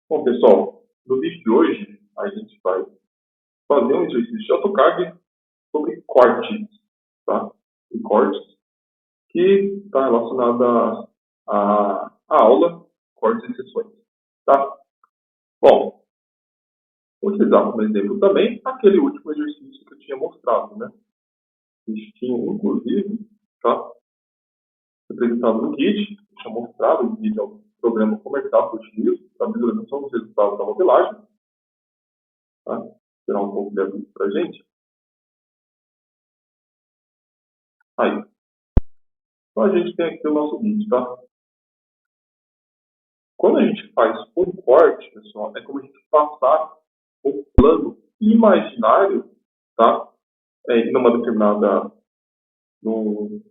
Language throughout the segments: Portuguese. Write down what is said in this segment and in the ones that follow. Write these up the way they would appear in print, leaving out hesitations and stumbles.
Bom, pessoal, no vídeo de hoje a gente vai fazer um exercício de AutoCAD sobre cortes, tá? E cortes que está relacionado à aula cortes e seções, tá? Bom, vou utilizar como exemplo também aquele último exercício que eu tinha mostrado, né? A gente tinha, inclusive, tá? Representado no Git, eu tinha mostrado o Git é um programa comercial que eu utilizo para visualização dos resultados da modelagem, tá? Vou tirar um pouco de aviso para a gente. Aí. Então, a gente tem aqui o nosso Git, tá? Quando a gente faz um corte, pessoal, é como a gente passar um plano imaginário, tá? Numa determinada, um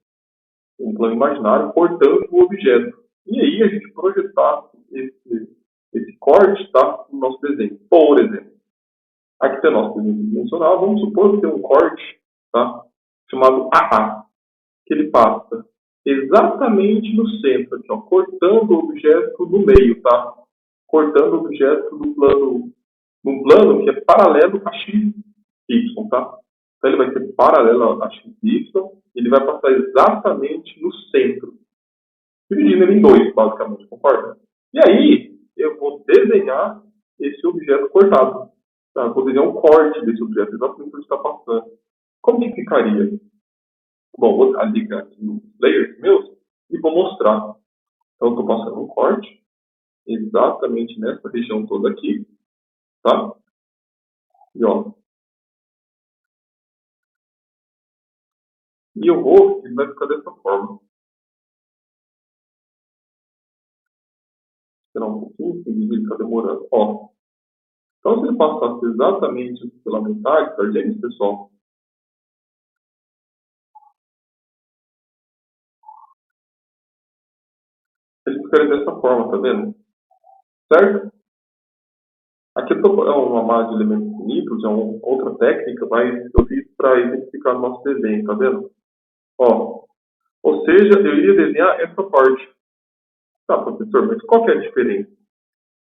plano imaginário, cortando o objeto. E aí a gente projetar esse corte, tá? No nosso desenho. Por exemplo, aqui tem o nosso desenho dimensional. Vamos supor que tem um corte, tá? Chamado AA, que ele passa exatamente no centro, aqui, ó, cortando o objeto no meio, tá? Cortando o objeto num plano que é paralelo a x, y, tá? Então ele vai ser paralelo a x, y, e ele vai passar exatamente no centro, dividindo ele em dois, basicamente, concorda? E aí eu vou desenhar esse objeto cortado, tá? Vou desenhar um corte desse objeto, exatamente onde está passando. Como que ficaria? Bom, vou ligar aqui nos layers meus e vou mostrar. Então, eu estou passando um corte exatamente nessa região toda aqui, tá? E, ó. E eu vou, ele vai ficar dessa forma. Esperar um pouquinho, ele está demorando. Ó. Então, se ele passasse exatamente pela metade, tá, gente, pessoal? Ele ficaria dessa forma, tá vendo? Certo? Aqui é uma malha de elementos finitos, é uma outra técnica, mas eu fiz para exemplificar o nosso desenho, tá vendo? Ó. Ou seja, eu iria desenhar essa parte. Tá, professor, mas qual que é a diferença?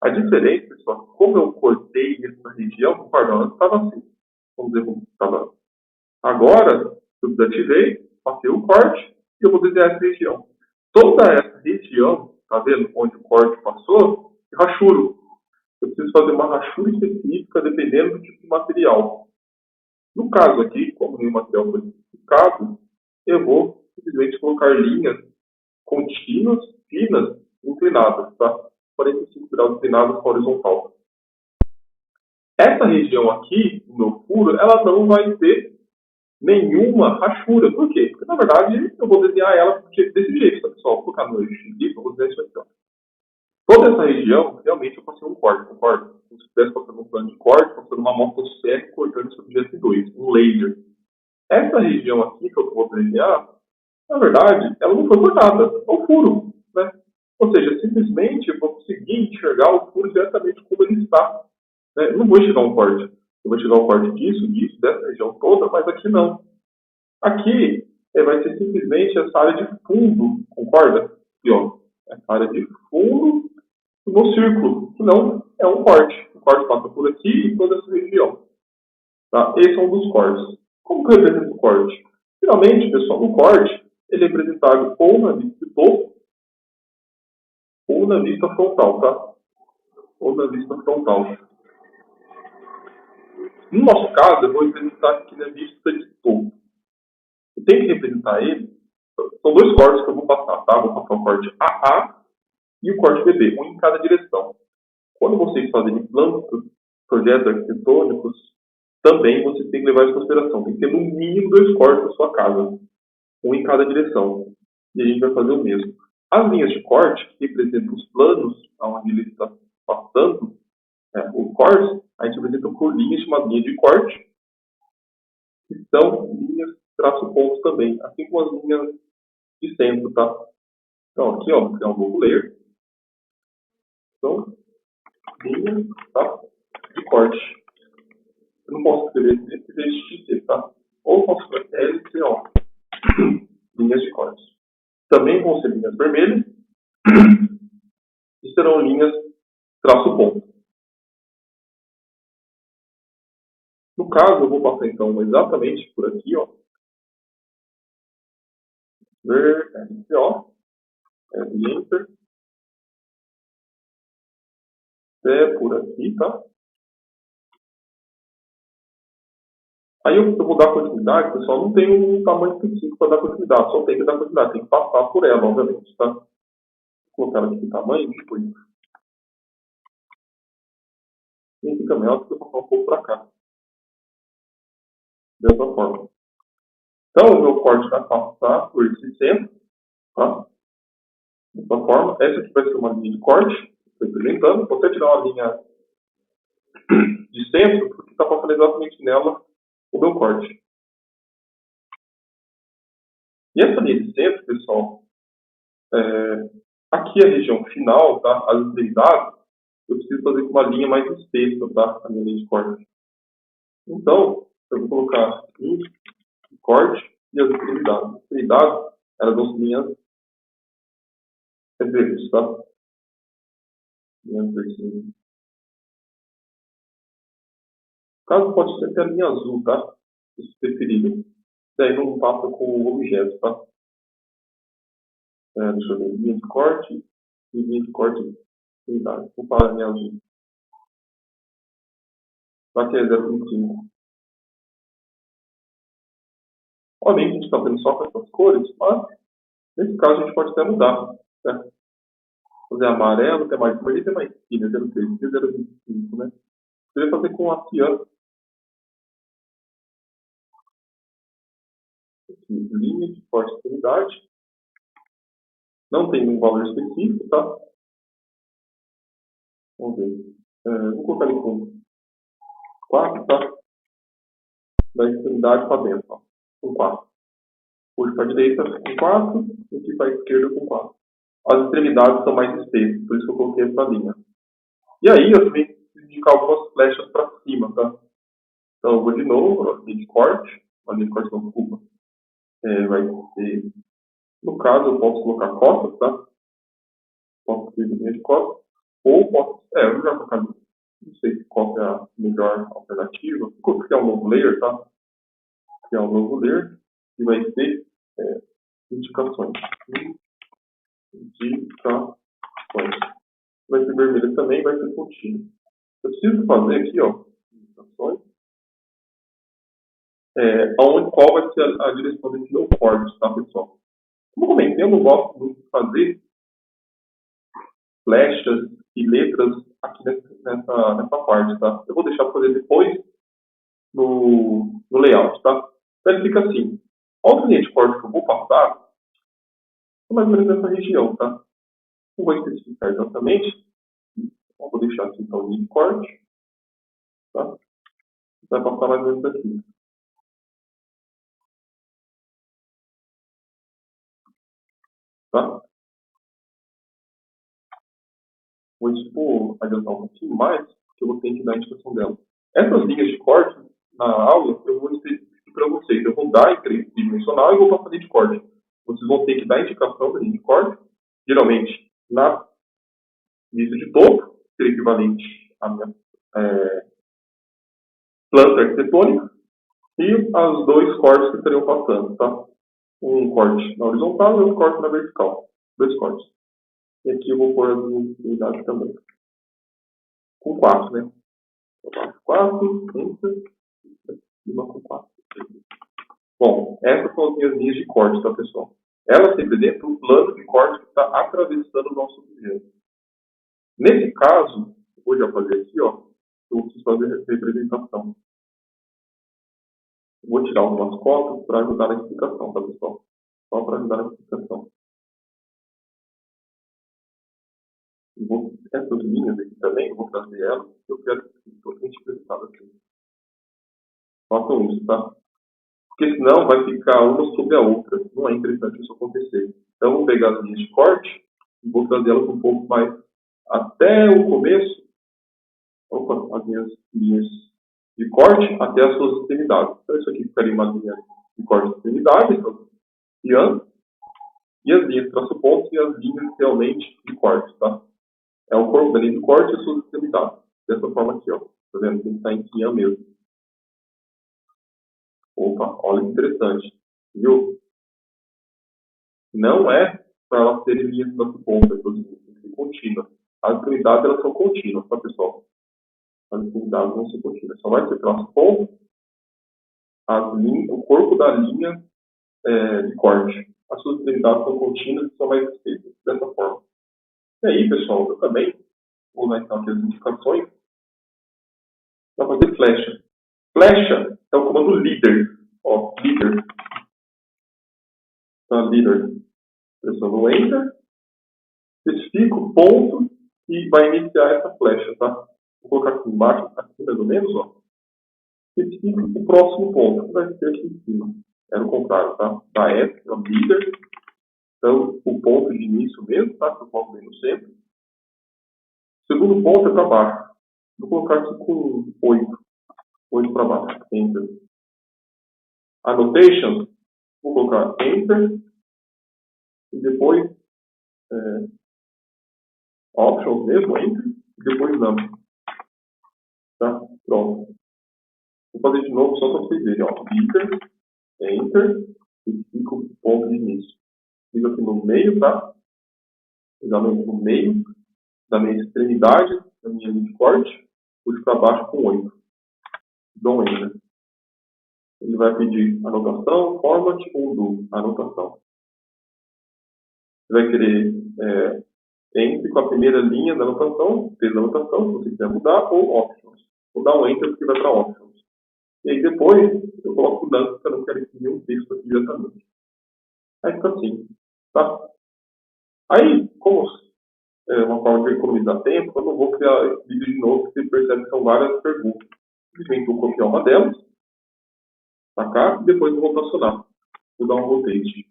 A diferença, pessoal, como eu cortei essa região, perdão, estava assim. Vamos dizer como estava. Agora, eu desativei, passei o corte e eu vou desenhar essa região. Toda essa região, tá vendo, onde o corte passou, é rachuro. Eu preciso fazer uma rachura específica dependendo do tipo de material. No caso aqui, como o material foi especificado, eu vou simplesmente colocar linhas contínuas, finas, inclinadas, tá? 45 graus inclinadas para horizontal. Essa região aqui, no meu furo, ela não vai ter nenhuma rachura. Por quê? Porque, na verdade, eu vou desenhar ela desse jeito, tá, pessoal? Vou colocar no eixo X, eu vou desenhar isso aqui, ó. Toda essa região, realmente, eu passei um corte, concorda? Como se estivesse passando um plano de corte, passando uma motosserra e cortando esse objeto em dois, um laser. Essa região aqui que eu vou desenhar, na verdade, ela não foi cortada, é um furo, né? Ou seja, simplesmente eu vou conseguir enxergar o furo diretamente como ele está. Né? Eu não vou enxergar um corte. Eu vou enxergar um corte disso, dessa região toda, mas aqui não. Aqui vai ser simplesmente essa área de fundo, concorda? Aqui, ó, essa área de fundo no círculo, que não é um corte. O corte passa por aqui e toda essa região. Tá? Esse é um dos cortes. Como que eu represento o corte? Finalmente, pessoal, o corte ele é representado ou na vista de topo ou na vista frontal, tá? Ou na vista frontal. No nosso caso, eu vou representar aqui na vista de topo. Eu tenho que representar ele. São dois cortes que eu vou passar, tá? Vou passar o corte AA e o corte BB, um em cada direção. Quando vocês fazem planos, projetos arquitetônicos, também vocês têm que levar em consideração. Tem que ter no mínimo dois cortes na sua casa, um em cada direção. E a gente vai fazer o mesmo. As linhas de corte, que representam os planos onde ele está passando, o corte, a gente representa por linhas chamadas linha de corte, que são linhas traço-pontos também, assim como as linhas de centro, tá? Então, aqui, ó, vou criar um novo layer. Então, linha, tá? De corte. Eu não posso escrever esse XT, tá? Ou posso escrever LCO. Linhas de corte. Também vão ser linhas vermelhas e serão linhas traço-ponto. No caso, eu vou passar então exatamente por aqui, ó. Ver, ó, Enter, até por aqui, tá? Aí eu vou dar continuidade, pessoal, não tem um tamanho específico para dar continuidade, só tem que dar continuidade, tem que passar por ela, obviamente, tá? Vou colocar ela aqui tamanho, tipo isso. E fica melhor porque eu vou passar um pouco para cá. Dessa forma. Então, o meu corte vai passar por esse centro, tá? Dessa forma. Essa aqui vai ser uma linha de corte, representando. Vou até tirar uma linha de centro, porque está passando exatamente nela o meu corte. E essa linha de centro, pessoal, aqui a região final, tá? As extremidades, eu preciso fazer com uma linha mais espessa, tá? A minha linha de corte. Então, eu vou colocar linha de corte e as extremidades. As extremidades, elas vão ser linhas verdes, tá? Linhas verdes. No caso, pode ser até a linha azul, tá? Se preferirem. Daí não passa com o objeto, tá? Deixa eu ver. Linha de corte e linha de corte de extremidade. Vou parar a linha azul. Aqui é 0,5. Obviamente a gente está vendo só com essas cores, mas nesse caso a gente pode até mudar. Certo? Fazer amarelo, ter mais cor e ter mais pilha, 0,3, 0,25, né? Poderia fazer com a cian. Aqui, linha de corte de extremidade. Não tem um valor específico, tá? Vamos ver. Vou colocar ali com 4, tá? Da extremidade para dentro, ó. Com 4. Puxo para a direita com 4 e aqui para a esquerda com 4. As extremidades são mais espessas, por isso que eu coloquei essa linha. E aí eu também preciso indicar algumas flechas para cima, tá? Então eu vou de novo, a linha de corte. A linha de corte não, desculpa. Vai ser... No caso eu posso colocar costas, tá? Posso ter linha de costas. Ou posso... eu já colocar... Não sei qual é a melhor alternativa. Vou criar um novo layer, tá? Criar um novo layer. E vai ser indicações. Indicações. Vai ser vermelho também, vai ser contínuo. Eu preciso fazer aqui, ó, indicações, qual vai ser a direção desse meu corte, tá, pessoal? Como eu comentei, eu não gosto muito de fazer flechas e letras aqui nessa parte, tá? Eu vou deixar para fazer depois no layout, tá? Então ele fica assim. A outra linha de corte que eu vou passar é mais ou menos nessa região, tá? Não vou especificar exatamente. Eu vou deixar aqui então a linha de corte, tá? Vai passar mais ou menos aqui. Tá? Vou adiantar um pouquinho mais, porque eu vou ter que dar a indicação dela. Essas linhas de corte, na aula, eu vou explicar para vocês. Eu vou dar em tridimensional e vou passar linha de corte. Vocês vão ter que dar a indicação da linha de corte, geralmente na vista de topo, que é equivalente à minha planta arquitetônica, e os dois cortes que estariam passando, tá? Um corte na horizontal e outro corte na vertical. Dois cortes. E aqui eu vou pôr as unidades também. Com 4, né? 4, enter, cima com 4. Bom, essas são as minhas linhas de corte, tá, pessoal? Elas representam o plano de corte que está atravessando o nosso objeto. Nesse caso, eu vou já fazer aqui, ó, eu preciso fazer a representação. Eu vou tirar algumas cotas para ajudar na explicação, tá, pessoal? Só para ajudar na explicação. Essas linhas aqui também, eu vou trazer elas, eu quero que a gente apresentado aqui. Façam isso, tá? Porque senão vai ficar uma sobre a outra. Não é interessante isso acontecer. Então, eu vou pegar as linhas de corte e vou trazer elas um pouco mais até o começo. Opa, as minhas linhas de corte até as suas extremidades. Então, isso aqui ficaria uma linha de corte de extremidade, então, e as linhas de traço-pontos e as linhas realmente de corte, tá? É o corpo da linha de corte e as suas extremidades. Dessa forma aqui, ó. Tá vendo? Tem que estar em cian mesmo. Opa, olha que interessante. Viu? Não é para elas terem linhas para ponta, tem que ser contínua. As extremidades elas são contínuas, tá, pessoal? As extremidades vão ser contínuas. Só vai ser para pontas o corpo da linha de corte. As suas extremidades são contínuas e são mais estreitas, dessa forma. E aí, pessoal, eu também vou dar então aqui as indicações para fazer flecha. Flecha é o comando líder. Ó, líder. Então, líder. Pressiono o Enter, especifico o ponto e vai iniciar essa flecha, tá? Vou colocar aqui embaixo, aqui mais ou menos, ó. Especifico o próximo ponto, que vai ser aqui em cima. É no contrário, tá? Da F, é o líder. Então, o ponto de início mesmo, tá? Que eu coloco bem no centro. O segundo ponto é para baixo. Vou colocar aqui com 8. 8 para baixo. Enter. Annotation. Vou colocar Enter. E depois Options mesmo, Enter. E depois None. Tá? Pronto. Vou fazer de novo só para vocês verem. Ó. Enter. E fica o ponto de início. Fico aqui no meio, tá? Exatamente no meio da minha extremidade, da minha linha de corte. Puxo para baixo com 8. Dou um Enter. Ele vai pedir anotação, format, undo, anotação. Você vai querer entre com a primeira linha da anotação, fez a anotação, se você quiser mudar, ou options. Vou dar um enter porque vai para options. E aí depois eu coloco o none, porque eu não quero imprimir um texto aqui diretamente. Aí fica assim, tá? Aí, como é uma forma de economizar tempo, eu não vou criar vídeo de novo, porque você percebe que são várias perguntas. Simplesmente vou copiar uma delas, para cá, e depois vou rotacionar. Vou dar um rotate.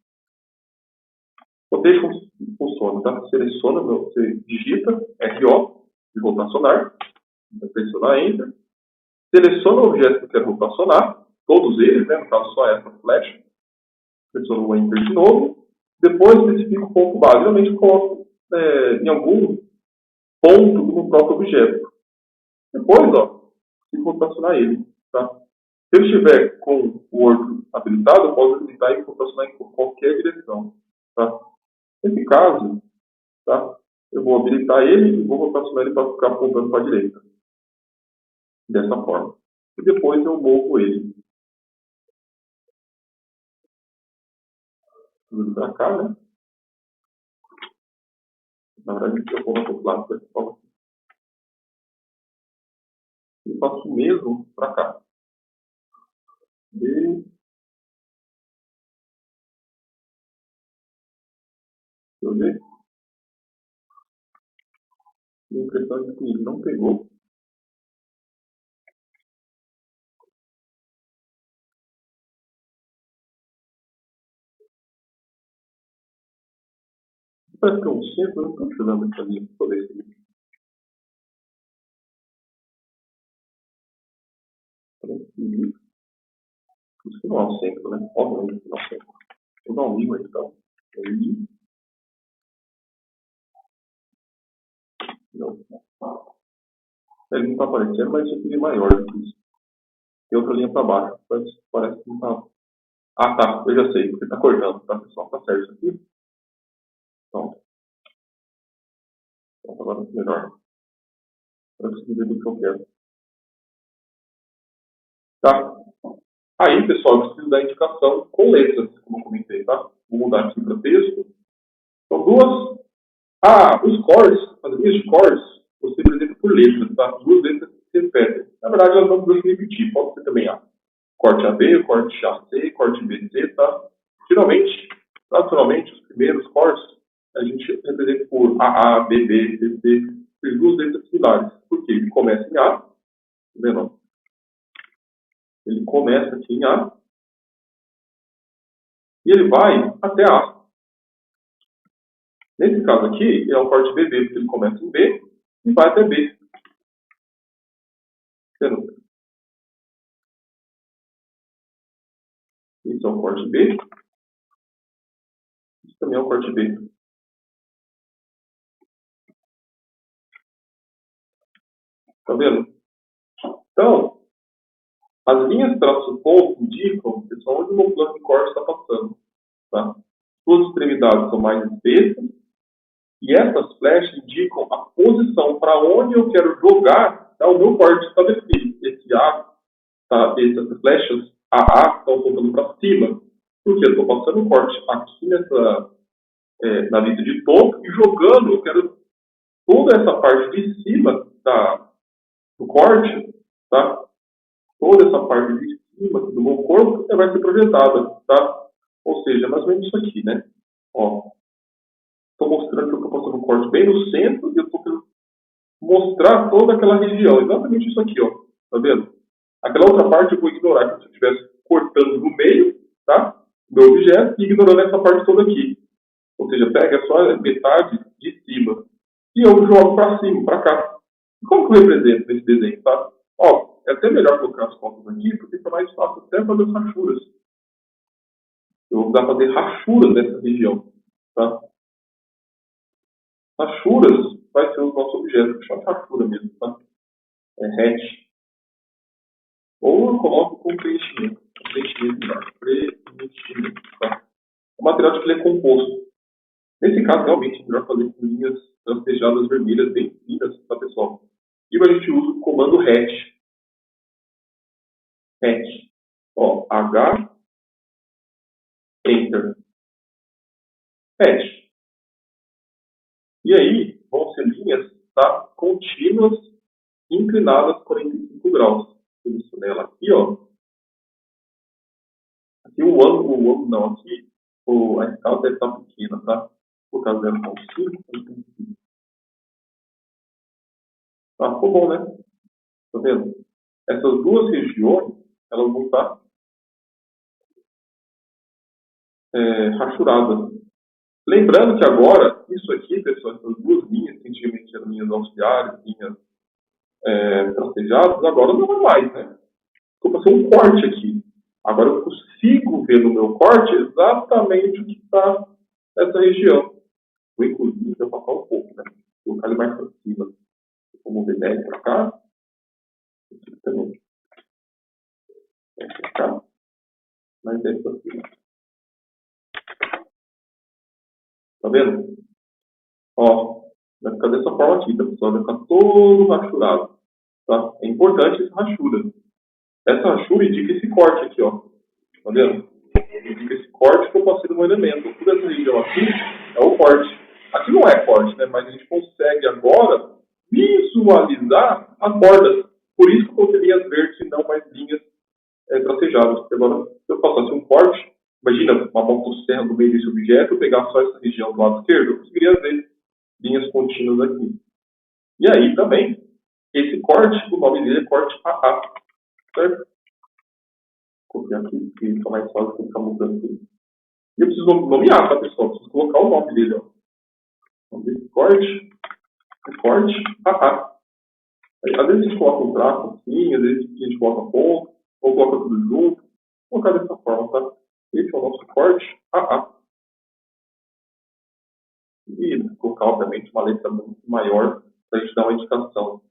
Rotation funciona, tá? Seleciona, você digita RO, de rotacionar, vai pressionar Enter, seleciona o objeto que eu quero rotacionar, todos eles, né? No caso só essa flecha, pressiono o Enter de novo, depois especifico o ponto base. Geralmente eu coloco em algum ponto no próprio objeto. Depois, ó, preciso rotacionar ele, tá? Se eu estiver com o Word habilitado, eu posso habilitar e rotacionar em qualquer direção, tá? Nesse caso, tá? Eu vou habilitar ele e vou rotacionar ele para ficar apontando para a direita. Dessa forma. E depois eu movo ele. Tudo para cá, né? Na verdade, eu vou para o lado dessa forma. E faço o mesmo para cá. Deixa eu ver. Minha impressão é que ele não pegou. Parece que é um centro, eu não estou tirando essa linha para poder seguir. Isso que não é um centro, né? Obviamente que não é um centro. Vou dar um livro aí, então. Aí. Não. Ele não está aparecendo, mas isso aqui é maior do que isso. Tem outra linha para baixo. Parece que não está. Ah, tá. Eu já sei, porque está cortando, tá, pessoal? Tá certo isso aqui? Pronto. Pronto, agora melhor. Para conseguir ver do que eu quero. Tá? Aí, pessoal, eu preciso da indicação com letras, como eu comentei, tá? Vou mudar aqui para texto. São duas. Ah, os cores, as linhas de cores, você apresenta por letras, tá? Duas letras que se repetem. Na verdade, elas não precisam se repetir. Pode ser também A. Corte AB, corte AC, corte BC, tá? Geralmente, tradicionalmente, os primeiros cortes, a gente representa por AA, BB, CC, tem duas letras similares. Por quê? Ele começa em A, tá vendo? Ele começa aqui em A, e ele vai até A. Nesse caso aqui, é o corte BB, porque ele começa em B e vai até B. Entendeu? Esse é o corte B. Esse também é o corte B. Tá vendo? Então, As linhas traço-ponto indicam que são onde o meu plano de corte está passando. Tá? Suas extremidades são mais espessas e essas flechas indicam a posição para onde eu quero jogar o meu corte está definido. Esse A, tá, essas flechas AA estão apontando para cima, porque eu estou passando o corte aqui na linha de topo e jogando, eu quero toda essa parte de cima do corte, tá? Toda essa parte de cima do meu corpo vai ser projetada, tá? Ou seja, mais ou menos isso aqui, né? Ó, estou mostrando que eu estou passando o corte bem no centro e eu estou querendo mostrar toda aquela região. Exatamente isso aqui, ó. Tá vendo? Aquela outra parte eu vou ignorar, como se eu estivesse cortando no meio, tá? Do objeto e ignorando essa parte toda aqui. Ou seja, pega só a metade de cima e eu jogo para cima, para cá. E como que eu represento nesse desenho, tá? Ó, é até melhor colocar as fotos aqui, porque fica mais fácil até fazer as rachuras. Eu vou dar para fazer rachuras nessa região, tá? Rachuras vai ser o nosso objeto, chama rachura mesmo, tá? É hatch. Ou eu coloco com preenchimento. Preenchimento embaixo. Preenchimento, tá? O material de que ele é composto. Nesse caso, realmente, é melhor fazer com linhas tracejadas vermelhas bem finas, tá, pessoal? E a gente usa o comando hatch. Hatch. Ó, H, Enter. Hatch. E aí, vão ser linhas, tá, contínuas, inclinadas 45 graus. Selecionei ela aqui, ó. Aqui o ângulo não, aqui a escala deve estar pequena, tá? Por causa dela com 5. Tá, ficou bom, né? Tá vendo? Essas duas regiões, elas vão estar rachuradas. Lembrando que agora, isso aqui, pessoal, essas duas linhas, que antigamente eram linhas auxiliares, linhas tracejadas, agora não é mais, né? Ficou para ser um corte aqui. Agora eu consigo ver no meu corte exatamente o que está nessa região. Vou inclusive eu passar um pouco, né? Vou colocar ele mais para cima. Vou mover 10 para cá. Aqui também. 10 para cá. Mais 10 para cima. Tá vendo? Ó, vai ficar dessa forma aqui, tá, pessoal? Vai ficar todo rachurado. Tá? É importante essa rachura. Essa rachura indica esse corte aqui, ó. Tá vendo? Indica esse corte que eu passei no meu elemento. Toda essa região aqui é o corte. Aqui não é corte, né? Mas a gente consegue agora visualizar as bordas. Por isso que eu coloquei linhas verdes e não mais linhas tracejadas. Porque agora, se eu passasse um corte, imagina uma motosserra no meio desse objeto, eu pegar só essa região do lado esquerdo, eu conseguiria ver linhas contínuas aqui. E aí também, esse corte, o nome dele é corte AA. Certo? Vou copiar aqui, que fica mais fácil que ficar mudando aqui. E eu preciso nomear, tá, pessoal? Preciso colocar o nome dele, ó. Nome dele, corte AA. Aí, às vezes a gente coloca um traço assim, às vezes a gente coloca ponto, ou coloca tudo junto. Vou colocar dessa forma, tá? Esse é o nosso corte AA. E colocar, obviamente, uma letra muito maior para a gente dar uma indicação.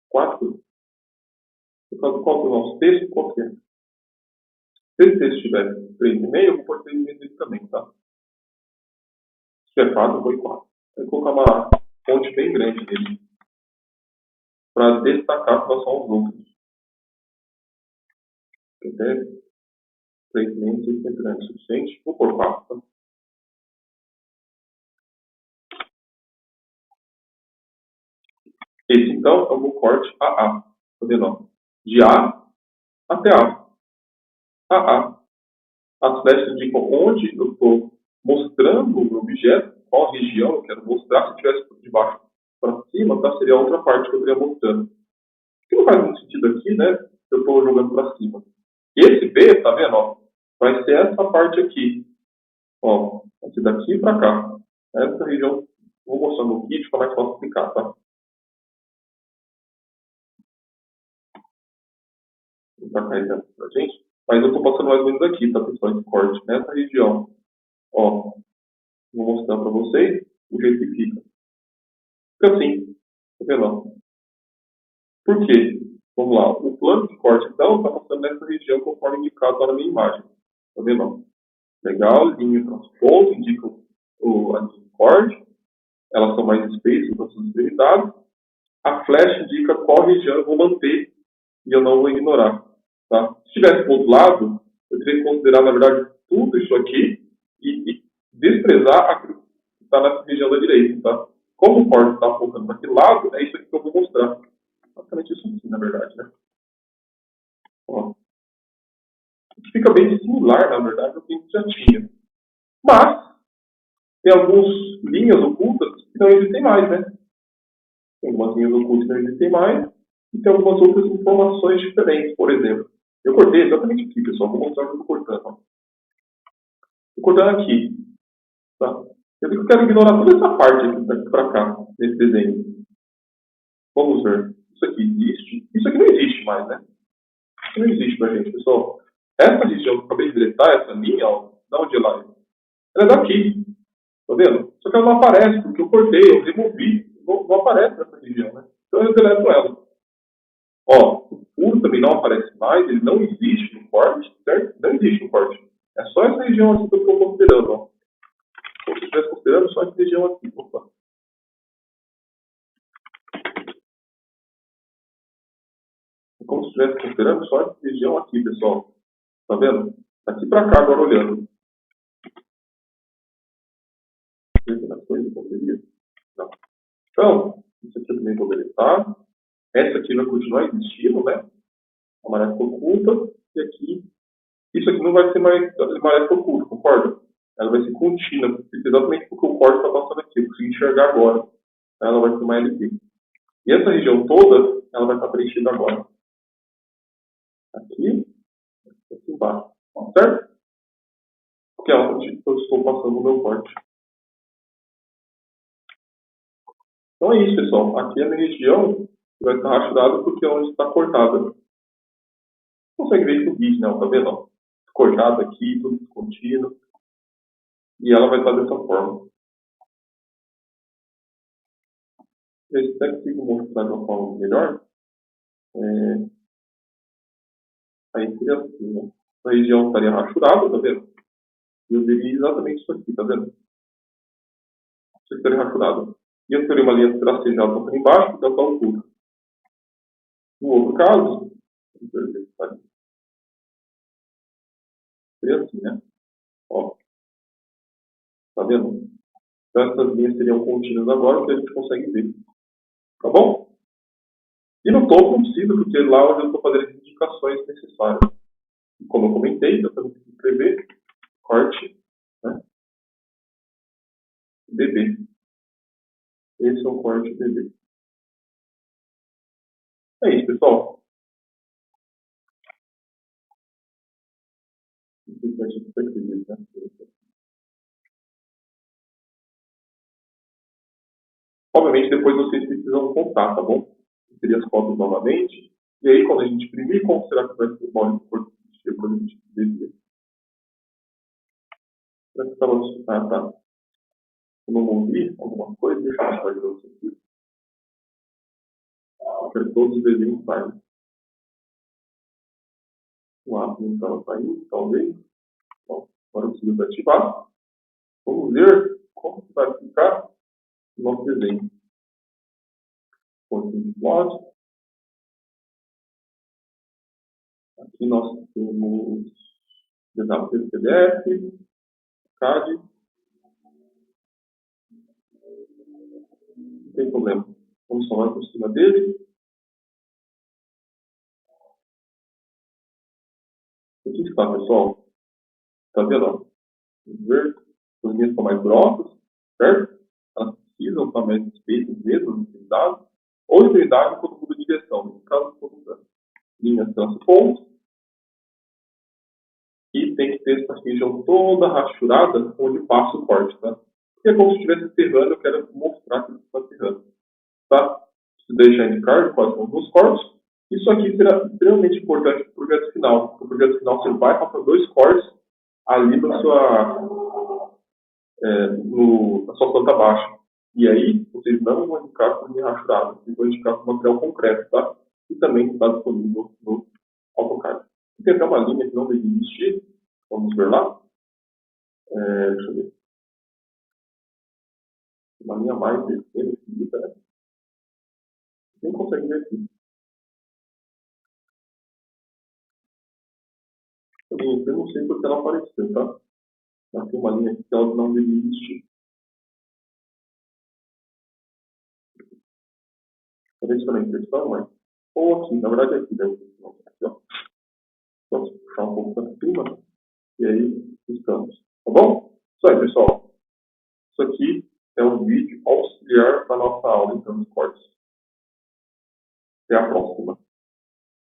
4. Qual que é o nosso texto? Qual que é? Se esse texto tiver 3,5, eu vou pôr 3,5 nele também, tá? Se tiver 4, eu vou em 4. Vou colocar uma fonte bem grande nele para destacar em relação aos outros. Até 3,5 é grande o suficiente. Vou pôr 4, tá? Esse, então, é o meu corte AA. Tá vendo? Ó? De A até A. AA. As flechas indicam onde eu estou mostrando o objeto, qual região eu quero mostrar. Se tivesse de baixo para cima, tá? Seria a outra parte que eu estaria mostrando. O que não faz muito sentido aqui, né? Eu estou jogando para cima. Esse B, tá vendo? Ó, vai ser essa parte aqui. Ó, vai ser daqui para cá. Essa região, vou mostrar no vídeo, fica mais fácil explicar, tá? Vou tacar ele aqui pra gente. Mas eu estou passando mais ou menos aqui, tá, pessoal? Esse corte nessa região. Ó, vou mostrar para vocês o jeito que fica. Fica assim, tá vendo? Por quê? Vamos lá. O plano de corte, então, está passando nessa região conforme indicado lá na minha imagem. Tá vendo? Legal, linha transponto, indica a linha de corte. Elas são mais espessas para suas extremidades. A flecha indica qual região eu vou manter e eu não vou ignorar. Tá? Se estivesse do outro lado, eu teria que considerar, na verdade, tudo isso aqui e desprezar aquilo que está nessa região da direita. Tá? Como o corte está apontando para aquele lado, é isso aqui que eu vou mostrar. Basicamente isso aqui, na verdade. Né? Ó, fica bem similar, na verdade, ao que a gente já tinha. Mas, tem algumas linhas ocultas que não existem mais, né? Tem algumas linhas ocultas que não existem mais e tem algumas outras informações diferentes. Por exemplo, eu cortei exatamente aqui, pessoal. Vou mostrar o que eu estou cortando. Estou cortando aqui. Tá? Eu quero ignorar toda essa parte aqui, daqui para cá, nesse desenho. Vamos ver. Isso aqui existe. Isso aqui não existe mais, né? Isso não existe pra gente, pessoal. Essa região que eu acabei de deletar, essa linha, ó, da onde ela é? Ela é daqui. Tá vendo? Só que ela não aparece, porque eu cortei, eu removi. Não aparece nessa região, né? Então eu deleto ela. Ó, o furo também não aparece mais, ele não existe no corte, certo? Não existe no corte. É só essa região aqui que eu estou considerando, ó. Como se eu estivesse considerando só essa região aqui. Opa. Como se estivesse considerando só essa região aqui, pessoal. Tá vendo? Daqui para cá, agora olhando. Não. Então, isso aqui eu também vou deletar. Essa aqui vai continuar existindo, né? A maré oculta. E aqui, isso aqui não vai ser mais maré oculta, concorda? Ela vai ser contínua, exatamente porque o corte está passando aqui. Eu consigo enxergar agora. Ela vai ser uma LP. E essa região toda, ela vai estar preenchida agora. Aqui embaixo. Certo? Que é onde eu estou passando o meu corte. Então é isso, pessoal. Aqui é a minha região que vai estar rachurada porque é onde está cortada. Você consegue ver isso no vídeo, né? Tá vendo? Cortado aqui, tudo descontínuo. E ela vai estar dessa forma. Eu até consigo mostrar de uma forma melhor. Aí seria assim, né? A região estaria rachurada, tá vendo? E eu veria exatamente isso aqui, tá vendo? Isso aqui estaria rachurado. E eu teria uma linha tracejada por embaixo, da tal altura. No outro caso, seria assim, né? Ó, tá vendo? Então essas linhas seriam contínuas agora, que a gente consegue ver. Tá bom? E no topo não precisa, porque lá onde eu estou fazendo as indicações necessárias. E como eu comentei, eu também preciso escrever corte, né? BB. Esse é o corte BB. É isso, pessoal. Obviamente, depois vocês precisam contar, tá bom? Inserir as fotos novamente. E aí, quando a gente imprimir, como será que vai ser o molde depois a gente desvia? Será que estava... Ah, tá. Eu não movi alguma coisa? Deixa eu mostrar para vocês aqui. Eu quero todos os desenhos saem. O app não estava saindo, talvez. Bom, agora eu preciso ativar. Vamos ver como que vai ficar o nosso desenho. Ponto de plot. Aqui nós temos desafio PDF, CAD. Não tem problema. Vamos falar por cima dele. Aqui está, pessoal. Está vendo? Vamos ver. As linhas estão mais grossas, certo? Elas precisam estar mais espessas mesmo, integridade. Ou integridade quando muda de direção. Nesse caso, muda linhas transpontos. E tem que ter essa região toda rachurada onde passa o corte, tá? Porque é como se estivesse serrando, eu quero mostrar que está serrando. Tá? Se deixar indicar quais são os cortes. Isso aqui será extremamente importante para o projeto final. Porque o projeto final você vai passar 2 cortes ali na sua planta baixa. E aí, vocês não vão indicar com linha rachurada, vocês vão indicar com material concreto, tá? E também está disponível no AutoCAD. E tem até uma linha que não deve existir. Vamos ver lá. Deixa eu ver. Uma linha mais definida, né? Quem consegue ver aqui? Eu não sei porque ela apareceu, tá? Mas tem uma linha aqui que ela não deve existir. Talvez isso na impressão, mas... Ou aqui, na verdade aqui, deve ser. Aqui, ó. Vamos puxar um pouco para cima. E aí, estamos. Tá bom? Isso aí, pessoal. Isso aqui é um vídeo auxiliar para a nossa aula, então, de cortes. Até a próxima.